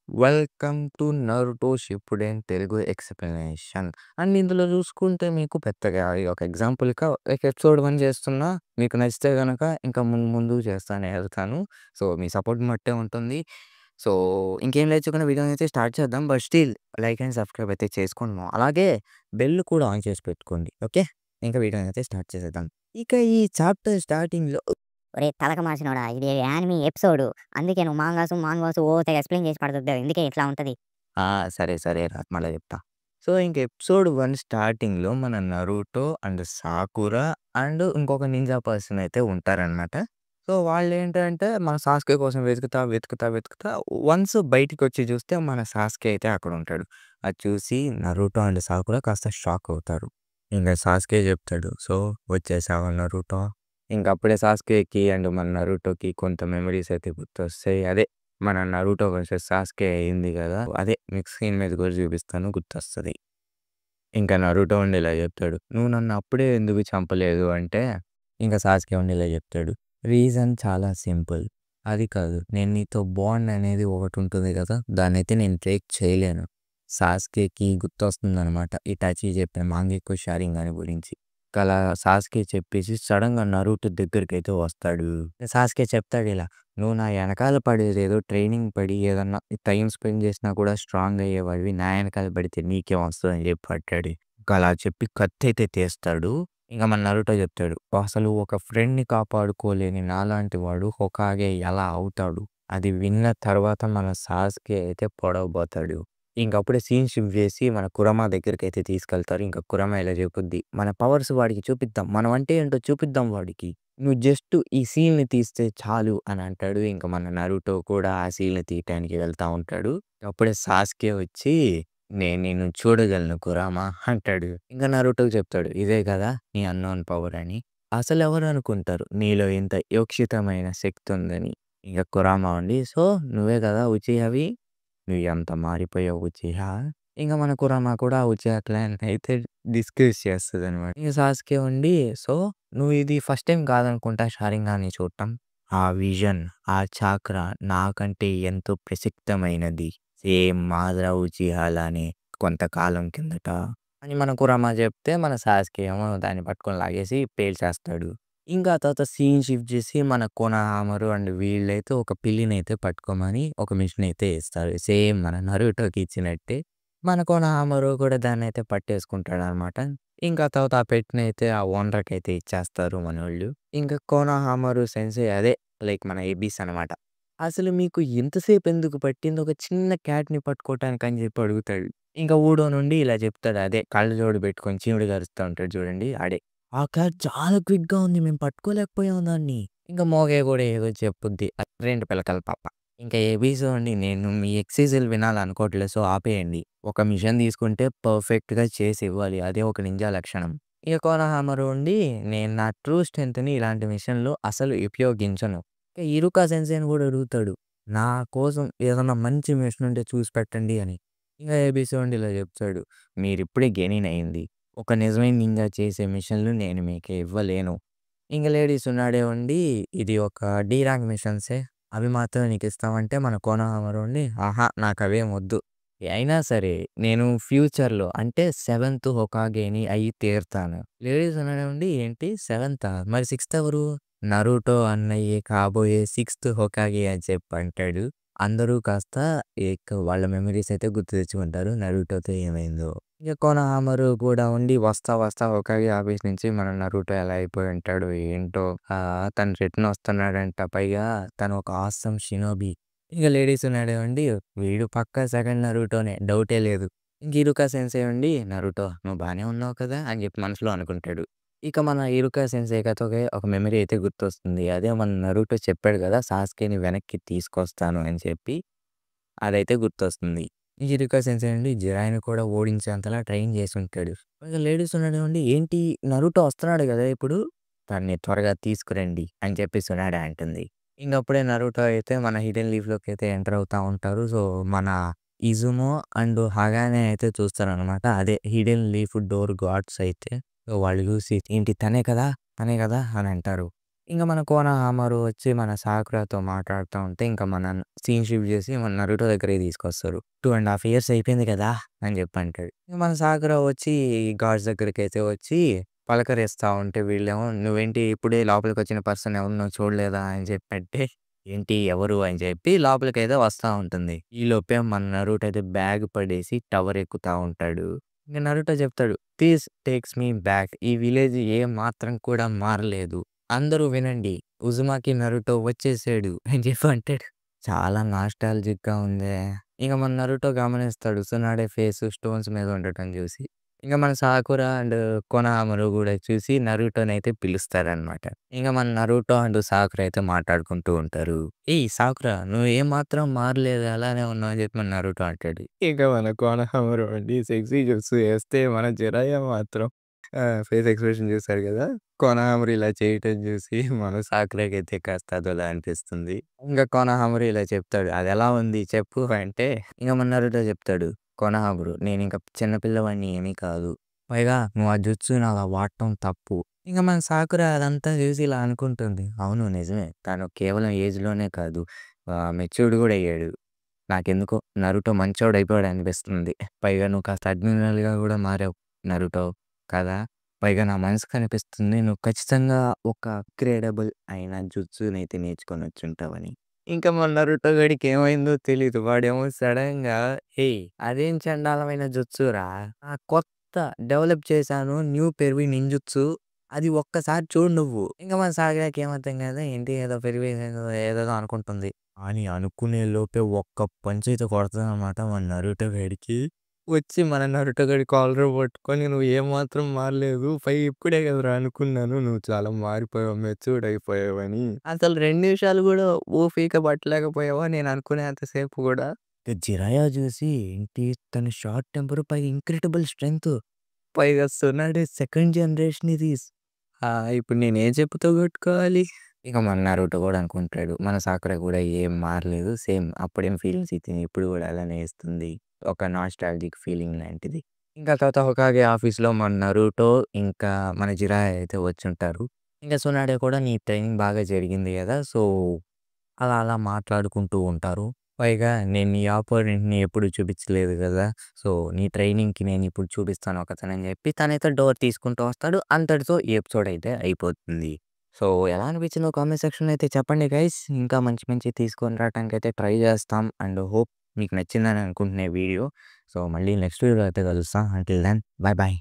Welcome to 'Naruto Shippuden Telugu explanation' and ఇందులో చూసుకుంటే మీకు పెద్దగా ఒక ఎగ్జాంపుల్‌గా ఎపిసోడ్ 1 చేస్తున్నా. మీకు నచ్చితే గనక ఇంకా ముందు చేస్తానే వెళ్తాను. సో, మీ సపోర్ట్ బట్టే ఉంటుంది. సో, ఇంకేం లేచకుండా వీడియోనైతే స్టార్ట్ చేద్దాం. But still like and subscribe అయితే చేసుకోండి. అలాగే బెల్ కూడా ఆన్ చేసి పెట్టుకోండి. ఓకే. ఇంకా వీడియోనైతే స్టార్ట్ చేసేద్దాం. ఇక ఈ చాప్టర్ స్టార్టింగ్‌లో ఒరేయ్ తలక మార్చినోడా! ఇది యానిమీ ఎపిసోడు. అందుకే నువ్వు మాంగాసు ఓ తెగ ఎక్స్‌ప్లెయిన్ చేసి పడదొబ్బేవు. ఇందుకే ఇట్లా ఉంటది. సరే రా మళ్ళా చెప్తా. సో, ఇంక ఎపిసోడ్ 1 స్టార్టింగ్‌లో మన 'నరుటో' అండ్ 'సాకురా' అండ్ ఇంకొక నింజా పర్సన్ అయితే ఉంటారనమాట. సో, వాళ్ళేంటంటే మన 'సాస్కే' కోసం వెతుకుతా వన్స్ బయటికొచ్చి చూస్తే మన 'సాస్కే' అయితే అక్కడుంటాడు. అది చూసి 'నరుటో' అండ్ 'సాకురా' కాస్త షాక్ అవుతారు. ఇంక 'సాస్కే' చెప్తాడు. "సో, వచ్చేసావా నరుటో?" ఇంకప్పుడే 'సాస్కే'కి అండ్ మన 'నరుటో'కి కొంత మెమోరీస్ అయితే గుర్తొస్తాయి. అదే మన 'నరుటో వర్సెస్ సాస్కే' అయింది గదా! అదే మీకు స్క్రీన్ మీద కూడా చూపిస్తాను గుర్తొస్తది. ఇంకా 'నరుటో' ఉండి ఇలా చెప్తాడు. "నువ్వు నన్ను అప్పుడే ఎందుకు చంపలేదు" అంటే, ఇంకా 'సాస్కే' ఉండి ఇలా చెప్తాడు. "రీజన్ చాలా సింపుల్. అది కాదు నేను నీతో బాండ్ అనేది ఒకటుంటుంది కదా! దాన్నయితే నేను బ్రేక్ చేయలేను." 'సాస్కే'కి గుర్తొస్తుందనమాట. ఇటాచి చెప్పిన మాంగెక్కు షారింగాన్ గురించి. అలా 'సాస్కే' చెప్పేసి సడెన్‌గా 'నరుటో' దగ్గరికైతే వస్తాడు. 'సాస్కే' చెప్తాడిలా, "నువ్వు నా ఎనకాల పడేదేదో ట్రైనింగ్ పడి ఏదన్నా టైమ్ స్పెండ్ చేసినా కూడా స్ట్రాంగ్ అయ్యేవాడివి. నా ఎనకాల పడితే నీకేం వస్తదని" చెప్పి అంటాడు. ఇంక అలా చెప్పి కత్తయితే తీస్తాడు. ఇంక మన 'నరుటో' చెప్తాడు, "అసలు ఒక ఫ్రెండ్‌ని కాపాడుకోలేని నాలాంటి వాడు హొకాగే ఎలా అవుతాడు?" అది విన్న తర్వాత మన 'సాస్కే' అయితే పొడవబోతాడు. ఇంకప్పుడే సీన్ షిఫ్ట్ చేసి మన 'కురమా' దగ్గరికైతే తీసుకెళ్తారు. ఇంక 'కురమా' ఇలా చెప్పుద్ది, "మన పవర్స్ వాడికి చూపిద్దాం. మనం అంటే ఏంటో చూపిద్దాం వాడికి. నువ్వు జస్ట్ ఈ సీన్‌ని తీస్తే చాలు" అని అంటాడు. ఇంక మన 'నరుటో' కూడా ఆ సీన్‌ని తీయటానికి వెళ్తా ఉంటాడు. అప్పుడే 'సాస్కే' వచ్చి, "నేను నిన్ను చూడగలను కురామా" అంటాడు. ఇంక 'నరుటోకి' చెప్తాడు, "ఇదే కదా నీ అన్నోన్ పవర్" అని. అసలెవరు అనుకుంటారు నీలో ఇంత వియోక్షితమైన శక్తి ఉందని. ఇంక 'కురామా' ఉండి, "సో, నువ్వే కదా ఉచిహావి? నువ్వు ఎంత మారిపోయావు ఉచిహా." ఇంక మన 'కురామా' కూడా ఆ ఉచిహా క్లాన్ అయితే డిస్కస్ చేస్తదనమాట. ఇంక 'సాస్కే' ఉండి, "సో, నువ్వు ఇది ఫస్ట్ టైమ్ కాదనుకుంటా షారింగాన్ని చూడటం. ఆ విజన్, ఆ చాక్రా నాకంటే ఎంతో ప్రసిక్తమైనది. సేమ్ మాద్రా ఉచిహా లానే కొంతకాలం కిందట" అని మన 'కురమా' చెప్తే మన 'సాస్కే' ఏమో దాన్ని పట్టుకొని లాగేసి పేల్చేస్తాడు. ఇంకా ఆ తర్వాత సీన్ షిఫ్ట్ చేసి మన 'కొనహామరు' అండ్ వీళ్ళైతే ఒక పిల్లినైతే పట్టుకోమని ఒక మిషన్ అయితే ఇస్తారు. సేమ్ మన 'నరుటోకి' ఇచ్చినట్టే. మన 'కొనహామరు' కూడా దాన్నైతే పట్టేసుకుంటాడనమాట. ఇంకా తర్వాత ఆ పెట్‌నైతే ఆ ఓనర్‌కైతే ఇచ్చేస్తారు మనోళ్ళు. ఇంకా 'కొనహామరు సెన్సెయ్' అదే లైక్ మన ఎబిస్ అనమాట. "అసలు మీకు ఇంతసేపు ఎందుకు పట్టింది ఒక చిన్న క్యాట్‌ని పట్టుకోవటానికి" అని చెప్పి అడుగుతాడు. ఇంకా ఊడో నుండి ఇలా చెప్తాడు. అదే కళ్ళజోడు పెట్టుకొని చీముడు కరుస్తా ఉంటాడు చూడండి ఆడే. "ఆ క్యాట్ చాలా క్విక్‌గా ఉంది. మేము పట్టుకోలేకపోయాం దాన్ని." ఇంకా మోగే కూడా ఏదో చెప్పుద్ది. "రెండు పిలకల పాప." ఇంకా ఎబిస్ అండి, "నేను మీ ఎక్స్‌క్యూజులు వినాలనుకోవట్లేదు. సో, ఆపేయండి. ఒక మిషన్ తీసుకుంటే పర్ఫెక్ట్‌గా చేసి ఇవ్వాలి. అదే ఒక నింజా లక్షణం." ఇక 'కొనహామరు' ఉండి, "నేను నా ట్రూ స్ట్రెంగ్త్‌ని ఇలాంటి మిషన్‌లో అసలు ఉపయోగించను." ఇక 'ఇరుకా సెన్సేయిని' కూడా అడుగుతాడు, "నా కోసం ఏదన్నా మంచి మిషన్ ఉంటే చూసి పెట్టండి" అని. ఇంక ఏబీసీ ఉండి ఇలా చెప్తాడు, "మీరిప్పుడే గెనిన్ అయింది. ఒక నిజమైన నింజా చేసే మిషన్‌లు నేను మీకు ఇవ్వలేను." ఇంక లేడీస్ ఉన్నాడే ఉండి, "ఇది ఒక డీ ర్యాంక్ మిషన్సే. అవి మాత్రమే నీకిస్తామంటే" మన 'కొనోహమరు' ఉండి, "ఆహా! నాకవేం వద్దు. అయినా సరే నేను ఫ్యూచర్‌లో అంటే సెవెంత్ హొకాగేని అయ్యి తీరుతాను." లేడీస్ ఉన్నాడే ఉండి, "ఏంటి సెవెంతా? మరి సిక్స్త్ ఎవరు?" "నరుటో అన్నయ్యే కాబోయే సిక్స్త్ హొకాగే" అని చెప్పి అంటాడు. అందరూ కాస్త వాళ్ళ మెమోరీస్ అయితే గుర్తు తెచ్చుకుంటారు. నరుటోతో ఏమైందో. ఇక 'కొనోహమరు' కూడా ఉండి, వస్తా హొకాగే ఆఫీస్ నుంచి మన 'నరుటో' ఎలా అయిపోయి ఉంటాడో ఏంటో. తను రిటర్న్ వస్తున్నాడంట. పైగా తను ఒక ఆసమ్ షినోబి. ఇక లేడీస్ ఉన్నాడేమండి, "వీడు పక్కా సెకండ్ నరుటోనే డౌటే లేదు." ఇంక 'ఇరుకా సెన్సేయ్' ఉండి, "నరుటో నువ్వు బానే ఉన్నావు కదా" అని చెప్పి మనసులో అనుకుంటాడు. ఇక మన 'ఇరుకా సెన్సేయ్‌కి' అయితే ఒక మెమరీ అయితే గుర్తొస్తుంది. అదే మన 'నరుటో' చెప్పాడు కదా 'సాస్కేని వెనక్కి తీసుకొస్తాను' అని చెప్పి. అదైతే గుర్తొస్తుంది. ఈ 'ఇరుకా సెన్సేయ్' నుండి జిరాయిని కూడా ఓడించేంతలా ట్రైన్ చేసుంటాడు. పైగా లేడీస్ ఉన్నాడేమండి, "ఏంటి 'నరుటో' వస్తున్నాడు కదా ఇప్పుడు, తన్ని త్వరగా తీసుకురండి" అని చెప్పి సునాడే అంటుంది. ఇంకప్పుడే 'నరుటో' అయితే మన హిడెన్ లీఫ్‌లోకైతే ఎంటర్ అవుతా ఉంటారు. సో, మన 'ఇజుమో' అండ్ 'హగానే' అయితే చూస్తారనమాట. అదే హిడెన్ లీఫ్ డోర్ గార్డ్స్ అయితే. సో, వాళ్ళు చూసి, "ఏంటి తనే కదా అని అంటారు." ఇంక మన కోనహామరు వచ్చి మన సాకురాతో మాట్లాడుతా ఉంటే, ఇంక మన సీన్ షిఫ్ట్ జేసి మన నరుటో దగ్గరికి తీసుకొస్తారు. 2½ ఇయర్స్ అయిపోయింది కదా! అని జెప్పి అంటాడు. ఇక మన సాకురా వచ్చి గాడ్స్ దగ్గరికైతే వచ్చి పలకరిస్తా ఉంటే వీళ్ళేమో "నువ్వేంటి ఇప్పుడే లోపలికొచ్చిన పర్సన్ ఎవరినో చూడలేదా?" అని చెప్పంటే, "ఏంటి ఎవరు?" అని చెప్పి లోపలికైతే వస్తా ఉంటుంది. ఈలోపే మన నరుటో అయితే బ్యాగ్ పడేసి టవర్ ఎక్కుతా ఉంటాడు. ఇంక నరుటో చెప్తాడు, "దిస్ టేక్స్ మీ బ్యాక్. ఈ విలేజ్ ఏ మాత్రం కూడా మారలేదు. అందరూ వినండి. ఉజుమాకి నరుటో వచ్చేసాడు" అని చెప్పి అంటాడు. చాలా నాస్టాల్జిక్‌గా ఉందే. ఇక మన నరుటో గమనిస్తాడు సునాడే ఫేసు స్టోన్స్ మీద ఉండటం చూసి. ఇంక మన సాకురా అండ్ కొనహామరు గూడా చూసి నరుటోనైతే పిలుస్తారనమాట. ఇంక మన నరుటో అండ్ సాకురా అయితే మాట్లాడుకుంటూ ఉంటారు. "ఏయ్! సాకురా నువ్వు ఏమాత్రం మారలేదు అలానే ఉన్నావు" అని చెప్పి మన నరుటో అంటాడు. ఇక మన కొనహామరు అండి సెక్సీ జుట్సు ఏస్తే మన జిరాయ మాత్రం ఫేస్ ఎక్స్‌ప్రెషన్ చూసారు గదా! కొనహామరు ఇలా చేయటం చూసి మన సాకురాకైతే కాస్త అదోలా అనిపిస్తుంది. ఇంక కొనహామరు ఇలా చెప్తాడు. "అదెలా ఉంది చెప్పు" అంటే ఇంక మన నరుటో చెప్తాడు. కొనహామరు "నేనింక చిన్న పిల్లవాడిని ఏమీ కాదు. పైగా నువ్వు ఆ జుట్సుని అలా వాడటం తప్పు." ఇంక మన సాకురా అదంతా చూసి ఇలా అనుకుంటుంది. అవును నిజమే. తను కేవలం ఏజ్‌లోనే కాదు మెచ్యూర్డ్ గూడా అయ్యాడు. నాకెందుకో నరుటో మంచోడయిపోయాడు అనిపిస్తుంది. పైగా నువ్వు కాస్త అడ్మిరల్‌గా గూడా మారావు నరుటో కదా! పైగా నా మనసుకనిపిస్తుంది నువ్వు ఖచ్చితంగా ఒక అప్‌గ్రేడబుల్ అయిన జుట్సునైతే నేర్చుకొనొచ్చుంటావని. ఇంకా మన నరుటో గాడికి ఏమైందో తెలీదు. వాడేమో సడెన్‌గా "ఏయ్! అదేం చెండాలమైన జుట్సురా! కొత్త డెవలప్ చేశాను న్యూ పెర్వి నింజుట్సు. అది ఒక్కసారి చూడు నువ్వు." ఇంక మన సాగరాకి ఏం అర్థం కాదు. ఏంటి ఏదో పెరివి ఏదేదో అనుకుంటుంది. అని అనుకునే లోపే ఒక్క పంచ్ అయితే కొడతదనమాట మన నరుటో గాడికి. వచ్చి మన నరుటో గాడి కాలర్ పట్టుకొని "నువ్వు ఏమాత్రం మారలేదు. పైగా ఇప్పుడే కదరా అనుకున్నాను. నువ్వు చాలా మారిపోయావు. మెచ్యూర్డ్ అయిపోయావని. అసలు 2 నిమిషాలు గూడా ఓపిక పట్టలేకపోయావా నేను అనుకునేంత సేపు గూడా." ఇక జిరాయా చూసి ఏంటి తను షార్ట్ టెంపర్ పైగా ఇంక్రెడిబుల్ స్ట్రెంగ్త్. పైగా సునాడే సెకండ్ జనరేషన్ ఇది. ఇప్పుడు నేనేం చెప్పుతో కొట్టుకోవాలి? ఇక మన నరుటో గూడా అనుకుంటాడు. మన సాకురా గూడా ఏం మారలేదు. సేమ్ అప్పుడేం ఫీలింగ్స్ ఇచ్చింది. ఇప్పుడు గూడా అలానే ఇస్తుంది. ఒక నాస్టాల్జిక్ ఫీలింగ్ లాంటిది. ఇంకా తర్వాత హోకాగే ఆఫీస్‌లో మన నరుటో ఇంకా మన జిరాయా అయితే వచ్చుంటారు. ఇంక సునాడే కూడా నీ ట్రైనింగ్ బాగా జరిగింది గదా! సో, అలా అలా మాట్లాడుకుంటూ ఉంటారు. పైగా నేను నీ అపోనెంట్‌ని ఎప్పుడు చూపించలేదు గదా! సో, నీ ట్రైనింగ్‌కి నేనిప్పుడు చూపిస్తాను ఒకతనని చెప్పి తనైతే డోర్ తీసుకుంటూ వస్తాడు. అంతటితో ఈ ఎపిసోడ్ అయితే అయిపోతుంది. సో, ఎలా అనిపించిందో కామెంట్ సెక్షన్‌లో అయితే చెప్పండి గైస్. ఇంకా మంచి మంచివి తీసుకొని రావటానికైతే ట్రై చేస్తాం. అండ్ హోప్ మీకు నచ్చిందని అనుకుంటున్నా ఈ వీడియో. సో, మళ్ళీ నెక్స్ట్ వీడియోలో అయితే కలుస్తాం. Until then bye by.